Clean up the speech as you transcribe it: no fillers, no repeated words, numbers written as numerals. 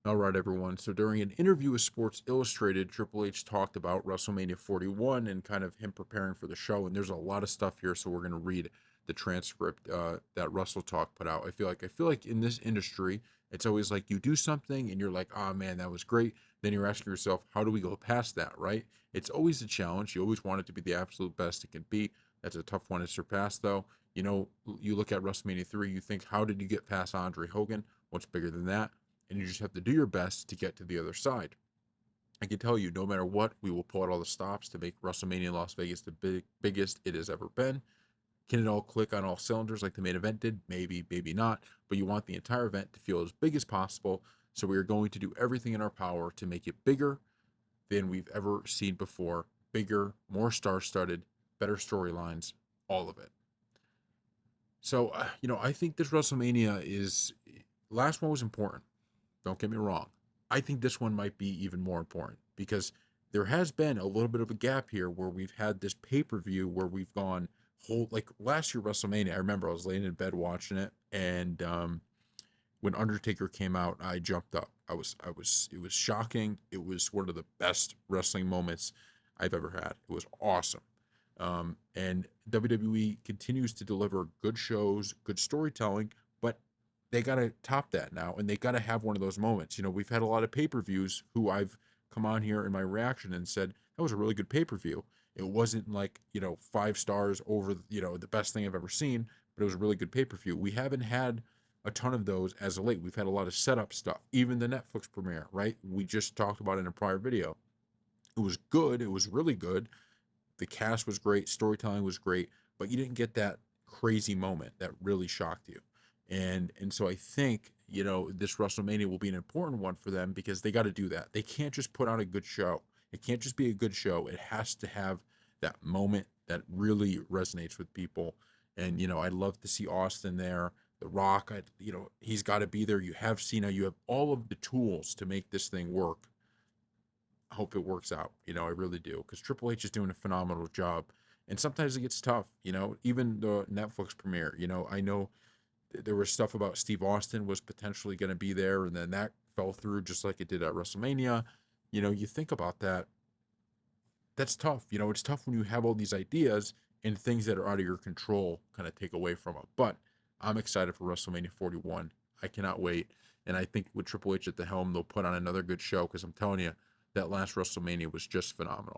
All right, everyone. So during an interview with Sports Illustrated, Triple H talked about WrestleMania 41 and kind of him preparing for the show. And there's a lot of stuff here, so we're going to read the transcript that Russell Talk put out. I feel like in this industry, it's always like you do something and you're like, oh man, that was great. Then you're asking yourself, how do we go past that, right? It's always a challenge. You always want it to be the absolute best it can be. That's a tough one to surpass, though. You look at WrestleMania 3, you think, how did you get past Andre Hogan? What's bigger than that? And you just have to do your best to get to the other side. I can tell you, no matter what, we will pull out all the stops to make WrestleMania Las Vegas the biggest it has ever been. Can it all click on all cylinders like the main event did? Maybe, maybe not. But you want the entire event to feel as big as possible. So we are going to do everything in our power to make it bigger than we've ever seen before. Bigger, more star studded, better storylines, all of it. So, I think this WrestleMania is. Last one was important. Don't get me wrong. I think this one might be even more important because there has been a little bit of a gap here where we've had this pay per view where we've gone whole like last year WrestleMania. I remember I was laying in bed watching it, and when Undertaker came out, I jumped up. It was shocking. It was one of the best wrestling moments I've ever had. It was awesome. And WWE continues to deliver good shows, good storytelling, but they got to top that now, and they got to have one of those moments. We've had a lot of pay per views who I've come on here in my reaction and said that was a really good pay per view. It wasn't like 5 stars over the best thing I've ever seen, but it was a really good pay per view. We haven't had a ton of those as of late. We've had a lot of setup stuff, even the Netflix premiere, right? We just talked about it in a prior video. It was good. It was really good. The cast was great, storytelling was great, but you didn't get that crazy moment that really shocked you. And so I think, this WrestleMania will be an important one for them because they got to do that. They can't just put on a good show. It can't just be a good show. It has to have that moment that really resonates with people. And I'd love to see Austin there. The Rock, he's got to be there. You have Cena. You have all of the tools to make this thing work. I hope it works out. I really do because Triple H is doing a phenomenal job. And sometimes it gets tough. Even the Netflix premiere. I know there was stuff about Steve Austin was potentially going to be there, and then that fell through just like it did at WrestleMania. You think about that. That's tough. It's tough when you have all these ideas and things that are out of your control kind of take away from it. But I'm excited for WrestleMania 41. I cannot wait. And I think with Triple H at the helm, they'll put on another good show because I'm telling you, that last WrestleMania was just phenomenal.